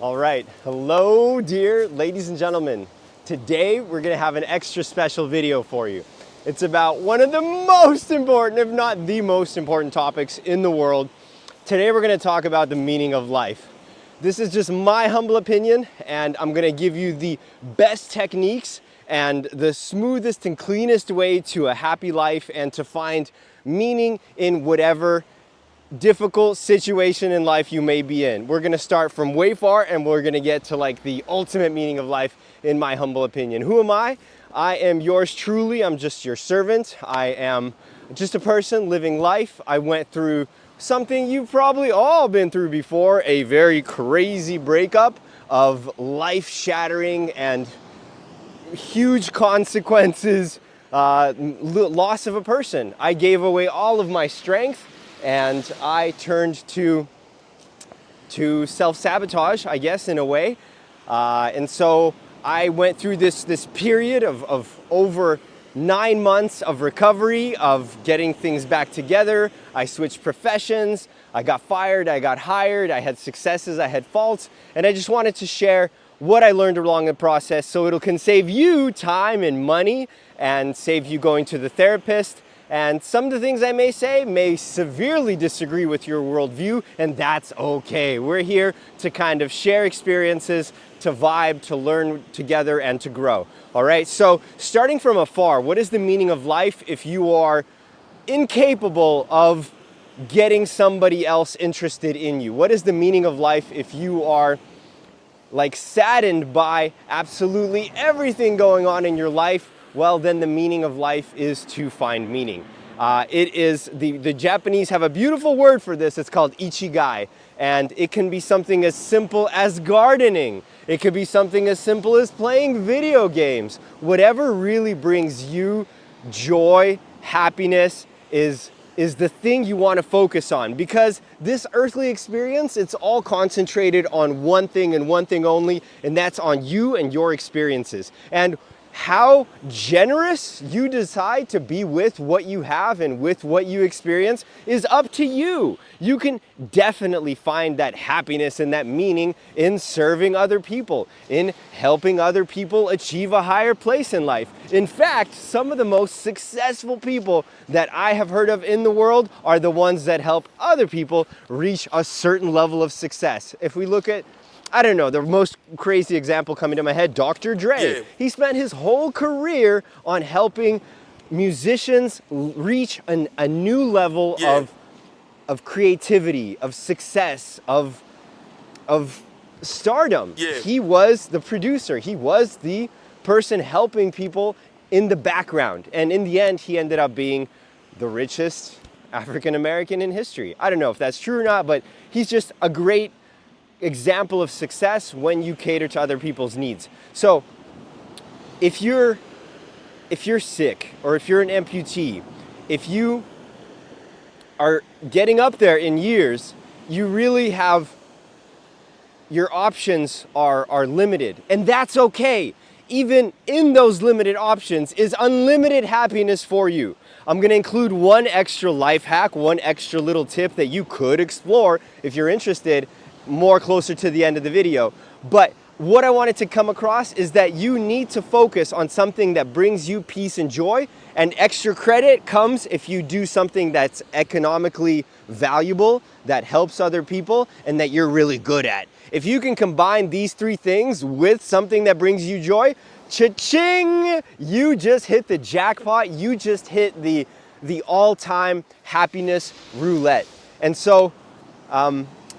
All right, hello dear ladies and gentlemen. Today we're gonna have an extra special video for you. It's about one of the most important, if not the most important topics in the world. Today we're gonna talk about the meaning of life. This is just my humble opinion, and I'm gonna give you the best techniques and the smoothest and cleanest way to a happy life and to find meaning in whatever difficult situation in life you may be in. We're gonna start from way far and we're gonna get to like the ultimate meaning of life in my humble opinion. Who am I? I am yours truly. I'm just your servant. I am just a person living life. I went through something you've probably all been through before, a very crazy breakup of life-shattering and huge consequences, loss of a person. I gave away all of my strength and I turned to self-sabotage, I guess, in a way. And so I went through this period of over 9 months of recovery, of getting things back together. I switched professions, I got fired, I got hired, I had successes, I had faults, and I just wanted to share what I learned along the process so it can save you time and money and save you going to the therapist. And some of the things I may say may severely disagree with your worldview, and that's okay. We're here to kind of share experiences, to vibe, to learn together, and to grow. All right, so starting from afar, what is the meaning of life if you are incapable of getting somebody else interested in you? What is the meaning of life if you are like saddened by absolutely everything going on in your life? Well, then the meaning of life is to find meaning. It is, the Japanese have a beautiful word for this. It's called ichigai. And it can be something as simple as gardening. It could be something as simple as playing video games. Whatever really brings you joy, happiness is the thing you want to focus on, because this earthly experience, it's all concentrated on one thing and one thing only, and that's on you and your experiences. And how generous you decide to be with what you have and with what you experience is up to you. You can definitely find that happiness and that meaning in serving other people, in helping other people achieve a higher place in life. In fact, some of the most successful people that I have heard of in the world are the ones that help other people reach a certain level of success. If we look at, I don't know, the most crazy example coming to my head, Dr. Dre. Yeah. He spent his whole career on helping musicians reach a new level of creativity, of success, of stardom. Yeah. He was the producer. He was the person helping people in the background. And in the end, he ended up being the richest African American in history. I don't know if that's true or not, but he's just a great example of success when you cater to other people's needs. So if you're sick, or if you're an amputee, if you are getting up there in years, you really have, your options are limited, and that's okay. Even in those limited options is unlimited happiness for you. I'm gonna include one extra life hack, one extra little tip that you could explore if you're interested, more closer to the end of the video. But what I wanted to come across is that you need to focus on something that brings you peace and joy, and extra credit comes if you do something that's economically valuable, that helps other people, and that you're really good at. If you can combine these three things with something that brings you joy, cha-ching! You just hit the jackpot. You just hit the all-time happiness roulette. And so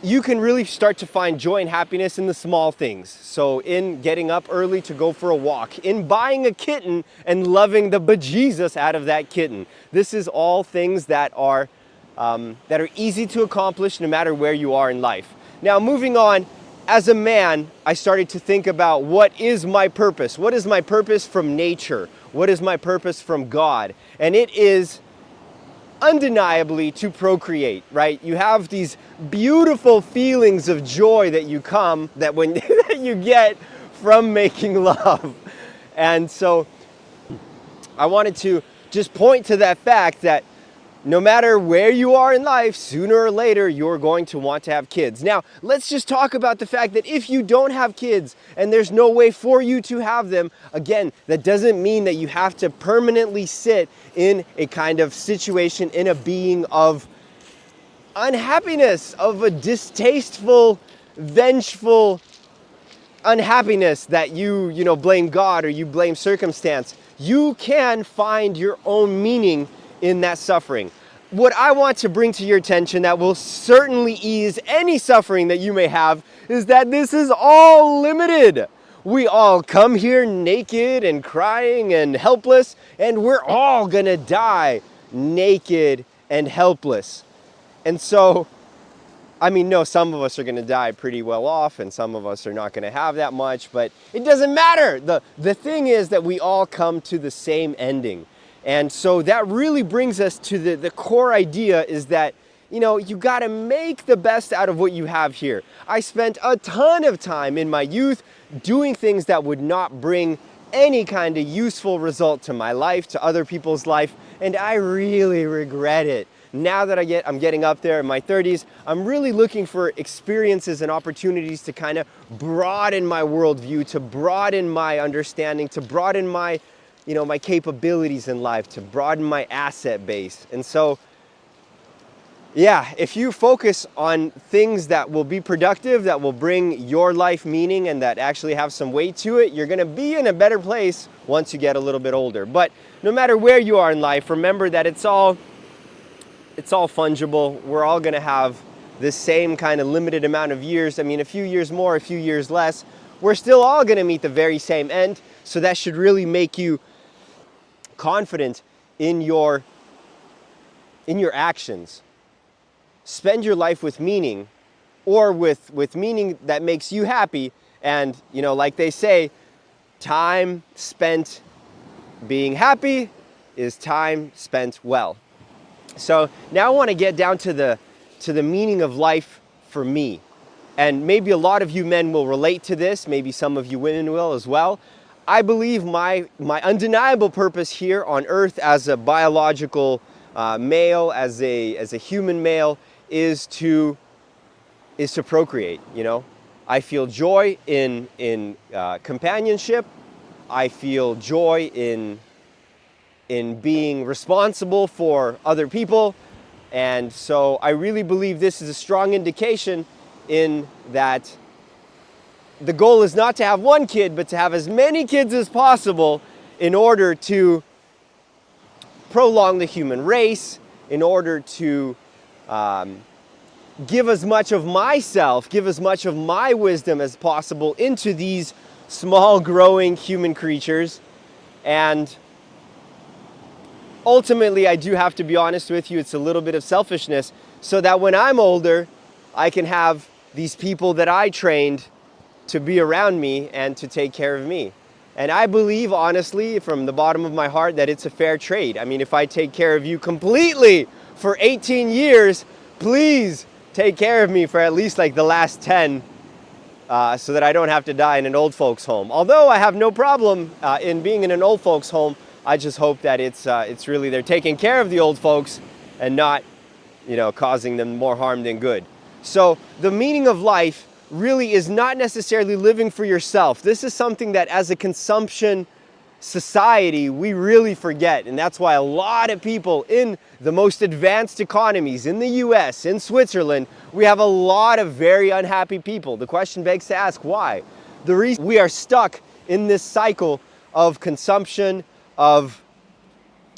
you can really start to find joy and happiness in the small things. So in getting up early to go for a walk, in buying a kitten and loving the bejesus out of that kitten. This is all things that are easy to accomplish no matter where you are in life. Now, moving on, as a man, I started to think about, what is my purpose? What is my purpose from nature? What is my purpose from God? And it is undeniably to procreate, right? You have these beautiful feelings of joy that you get from making love. And so I wanted to just point to that fact that no matter where you are in life, sooner or later, you're going to want to have kids. Now, let's just talk about the fact that if you don't have kids and there's no way for you to have them, again, that doesn't mean that you have to permanently sit in a kind of situation, in a being of unhappiness, of a distasteful, vengeful unhappiness that you blame God or you blame circumstance. You can find your own meaning in that suffering. What I want to bring to your attention that will certainly ease any suffering that you may have is that this is all limited. We all come here naked and crying and helpless, and we're all gonna die naked and helpless. And so, no, some of us are going to die pretty well off, and some of us are not going to have that much, but it doesn't matter. The thing is that we all come to the same ending. And so that really brings us to the core idea is that, you got to make the best out of what you have here. I spent a ton of time in my youth doing things that would not bring any kind of useful result to my life, to other people's life, and I really regret it. Now that I'm getting up there in my 30s, I'm really looking for experiences and opportunities to kind of broaden my worldview, to broaden my understanding, to broaden my, my capabilities in life, to broaden my asset base. And so, yeah, if you focus on things that will be productive, that will bring your life meaning and that actually have some weight to it, you're going to be in a better place once you get a little bit older. But no matter where you are in life, remember that it's all fungible. We're all going to have this same kind of limited amount of years. A few years more, a few years less. We're still all going to meet the very same end. So that should really make you confident in your actions. Spend your life with meaning, or with meaning that makes you happy. And, like they say, time spent being happy is time spent well. So now I want to get down to the meaning of life for me. And maybe a lot of you men will relate to this, maybe some of you women will as well. I believe my undeniable purpose here on earth as a biological male, as a human male, is to procreate, I feel joy in companionship. I feel joy in being responsible for other people. And so I really believe this is a strong indication in that the goal is not to have one kid, but to have as many kids as possible in order to prolong the human race, in order to give as much of myself, give as much of my wisdom as possible into these small growing human creatures. And ultimately, I do have to be honest with you, it's a little bit of selfishness, so that when I'm older, I can have these people that I trained to be around me and to take care of me. And I believe, honestly, from the bottom of my heart, that it's a fair trade. If I take care of you completely for 18 years, please take care of me for at least like the last 10, so that I don't have to die in an old folks home. Although I have no problem in being in an old folks home, I just hope that it's really they're taking care of the old folks and not, causing them more harm than good. So the meaning of life really is not necessarily living for yourself. This is something that as a consumption society, we really forget. And that's why a lot of people in the most advanced economies, in the US, in Switzerland, we have a lot of very unhappy people. The question begs to ask, why? The reason we are stuck in this cycle of consumption, of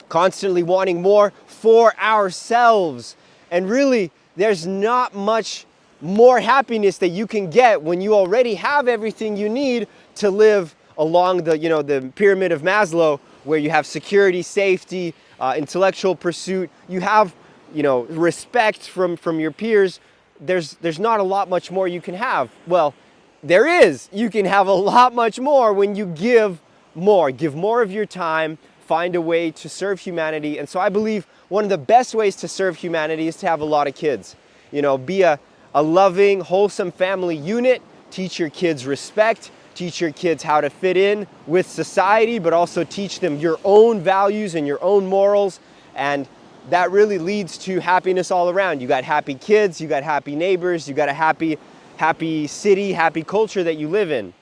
constantly wanting more for ourselves. And really, there's not much more happiness that you can get when you already have everything you need to live along the pyramid of Maslow, where you have security, safety, intellectual pursuit. You have, respect from your peers. There's not a lot much more you can have. Well, there is. You can have a lot much more when you give more. Give more of your time. Find a way to serve humanity. And so I believe one of the best ways to serve humanity is to have a lot of kids. Be a loving, wholesome family unit. Teach your kids respect. Teach your kids how to fit in with society, but also teach them your own values and your own morals. And that really leads to happiness all around. You got happy kids, you got happy neighbors, you got a happy city, happy culture that you live in.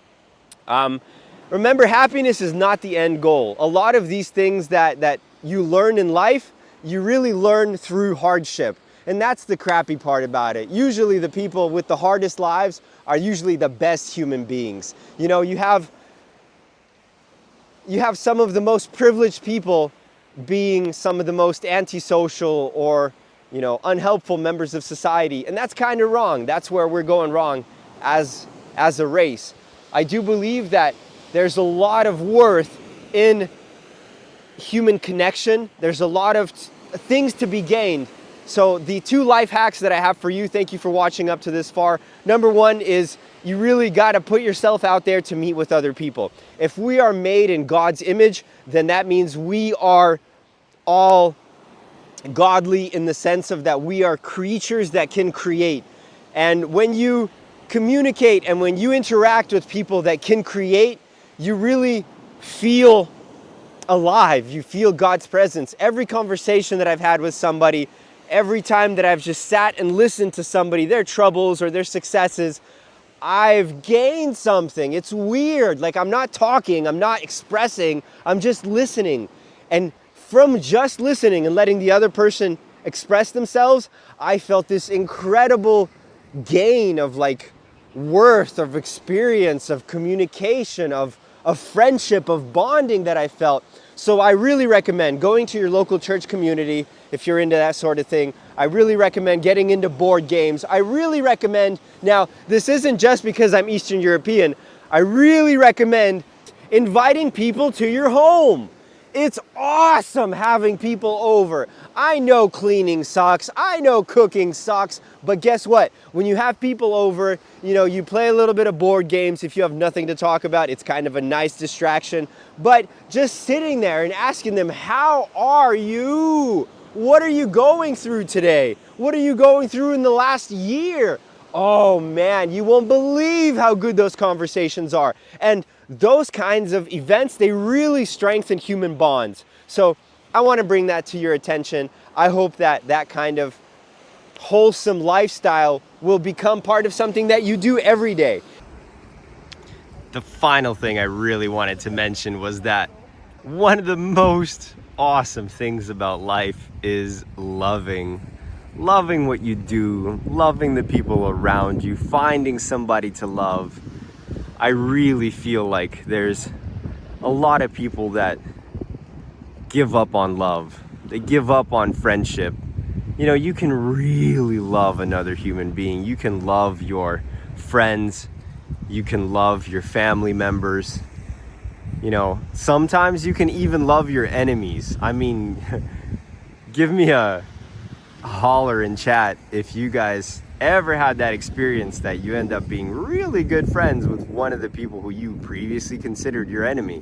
Remember, happiness is not the end goal. A lot of these things that you learn in life, you really learn through hardship. And that's the crappy part about it. Usually the people with the hardest lives are usually the best human beings. You know, you have some of the most privileged people being some of the most antisocial or, you know, unhelpful members of society. And that's kind of wrong. That's where we're going wrong as a race. I do believe that there's a lot of worth in human connection. There's a lot of things to be gained. So the 2 life hacks that I have for you, thank you for watching up to this far. Number 1 is you really got to put yourself out there to meet with other people. If we are made in God's image, then that means we are all godly in the sense of that we are creatures that can create. And when you communicate and when you interact with people that can create, you really feel alive. You feel God's presence. Every conversation that I've had with somebody, every time that I've just sat and listened to somebody, their troubles or their successes, I've gained something. It's weird. Like, I'm not talking, I'm not expressing, I'm just listening. And from just listening and letting the other person express themselves, I felt this incredible gain of like worth, of experience, of communication, of friendship, of bonding that I felt. So I really recommend going to your local church community if you're into that sort of thing. I really recommend getting into board games. I really recommend, now this isn't just because I'm Eastern European, I really recommend inviting people to your home. It's awesome having people over. I know cleaning sucks, I know cooking sucks, but guess what? When you have people over, you know, you play a little bit of board games if you have nothing to talk about. It's kind of a nice distraction. But just sitting there and asking them, how are you? What are you going through today? What are you going through in the last year? Oh man, you won't believe how good those conversations are. And those kinds of events, they really strengthen human bonds. So I want to bring that to your attention. I hope that that kind of wholesome lifestyle will become part of something that you do every day. The final thing I really wanted to mention was that one of the most awesome things about life is loving what you do, loving the people around you, finding somebody to love. I really feel like there's a lot of people that give up on love. They give up on friendship. You know, you can really love another human being. You can love your friends. You can love your family members. You know, sometimes you can even love your enemies. I mean, give me a holler in chat if you guys ever had that experience that you end up being really good friends with one of the people who you previously considered your enemy.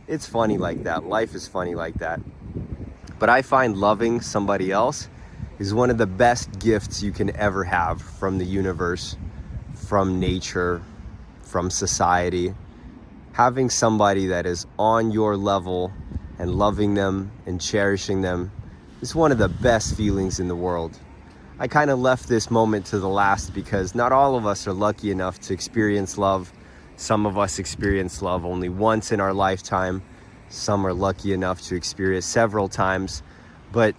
It's funny like that. Life is funny like that. But I find loving somebody else is one of the best gifts you can ever have from the universe, from nature, from society. Having somebody that is on your level and loving them and cherishing them is one of the best feelings in the world. I kind of left this moment to the last because not all of us are lucky enough to experience love. Some of us experience love only once in our lifetime. Some are lucky enough to experience several times. But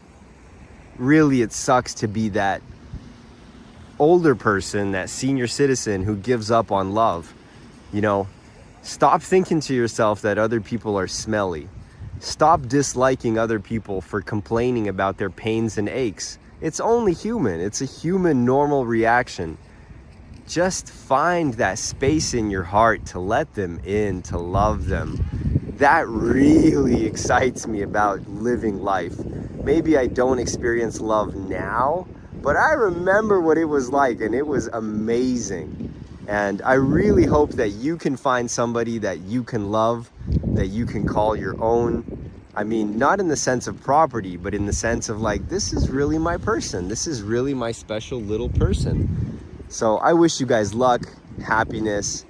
really, it sucks to be that older person, that senior citizen who gives up on love. You know, stop thinking to yourself that other people are smelly. Stop disliking other people for complaining about their pains and aches. It's only human. It's a human normal reaction. Just find that space in your heart to let them in, to love them. That really excites me about living life. Maybe I don't experience love now, but I remember what it was like, and it was amazing. And I really hope that you can find somebody that you can love, that you can call your own. I mean, not in the sense of property, but in the sense of like, this is really my person. This is really my special little person. So I wish you guys luck, happiness.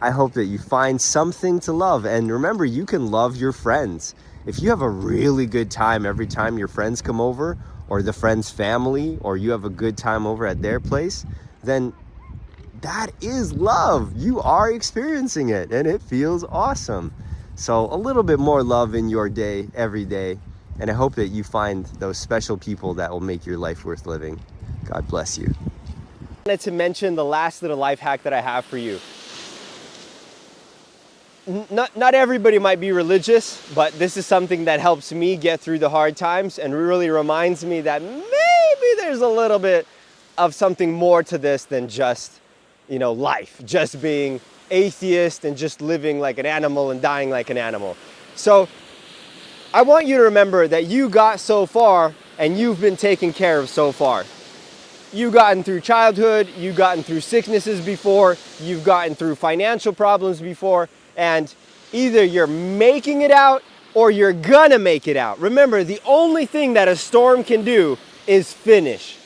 I hope that you find something to love. And remember, you can love your friends. If you have a really good time every time your friends come over, or the friend's family, or you have a good time over at their place, then that is love. You are experiencing it and it feels awesome. So a little bit more love in your day every day. And I hope that you find those special people that will make your life worth living. God bless you. I wanted to mention the last little life hack that I have for you. Not everybody might be religious, but this is something that helps me get through the hard times and really reminds me that maybe there's a little bit of something more to this than just, life, just being atheist and just living like an animal and dying like an animal. So I want you to remember that you got so far and you've been taken care of so far. You've gotten through childhood, you've gotten through sicknesses before, you've gotten through financial problems before, and either you're making it out or you're gonna make it out. Remember, the only thing that a storm can do is finish.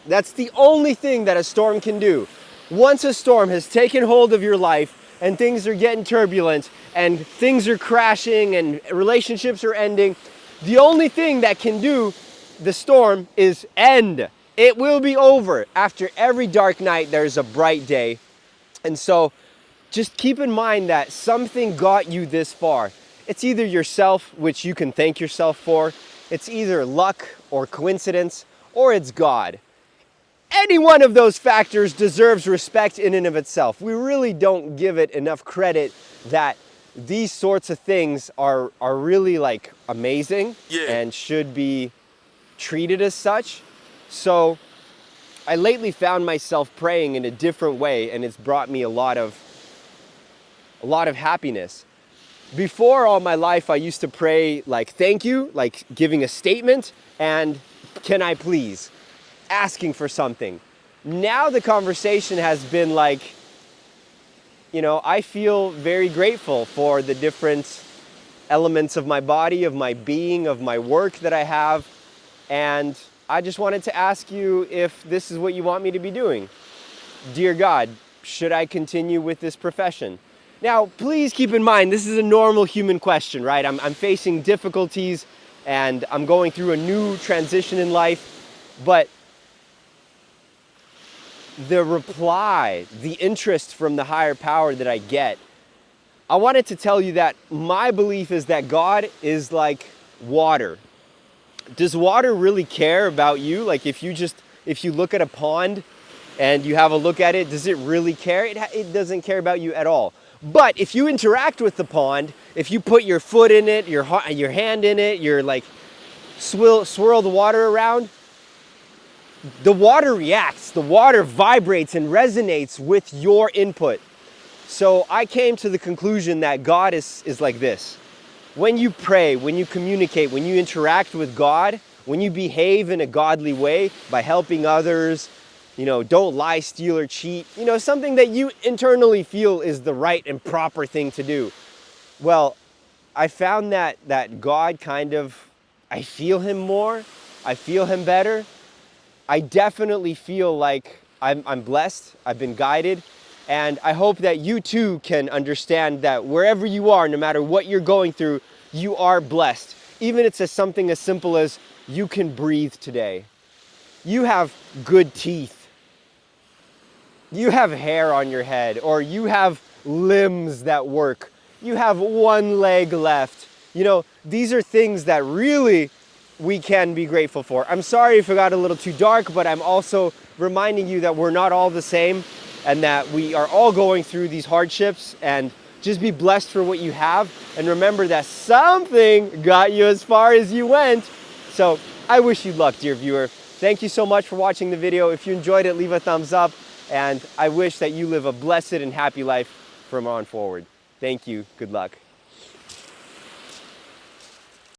That's the only thing that a storm can do. Once a storm has taken hold of your life and things are getting turbulent and things are crashing and relationships are ending, the only thing that can do the storm is end. It will be over. After every dark night, there's a bright day. And so just keep in mind that something got you this far. It's either yourself, which you can thank yourself for. It's either luck or coincidence, or it's God. Any one of those factors deserves respect in and of itself. We really don't give it enough credit that these sorts of things are really like amazing and should be treated as such. So I lately found myself praying in a different way, and it's brought me a lot of happiness. Before, all my life, I used to pray like thank you, like giving a statement, and can I please, asking for something. Now the conversation has been like, I feel very grateful for the different elements of my body, of my being, of my work that I have, and I just wanted to ask you if this is what you want me to be doing. Dear God, should I continue with this profession? Now, please keep in mind, this is a normal human question, right? I'm facing difficulties and I'm going through a new transition in life, but the reply, the interest from the higher power that I get, I wanted to tell you that my belief is that God is like water. Does water really care about you? Like if you look at a pond and you have a look at it, does it really care? It doesn't care about you at all. But if you interact with the pond, if you put your foot in it, your hand in it, you're like swirl the water around, the water reacts, the water vibrates and resonates with your input. So I came to the conclusion that God is like this. When you pray, when you communicate, when you interact with God, when you behave in a godly way by helping others, don't lie, steal, or cheat, something that you internally feel is the right and proper thing to do. Well, I found that God I feel him more, I feel him better. I definitely feel like I'm blessed, I've been guided, and I hope that you too can understand that wherever you are, no matter what you're going through, you are blessed. Even if it's something as simple as you can breathe today. You have good teeth. You have hair on your head, or you have limbs that work. You have one leg left. These are things that really we can be grateful for. I'm sorry if it got a little too dark, but I'm also reminding you that we're not all the same and that we are all going through these hardships, and just be blessed for what you have. And remember that something got you as far as you went. So I wish you luck, dear viewer. Thank you so much for watching the video. If you enjoyed it, leave a thumbs up. And I wish that you live a blessed and happy life from on forward. Thank you. Good luck.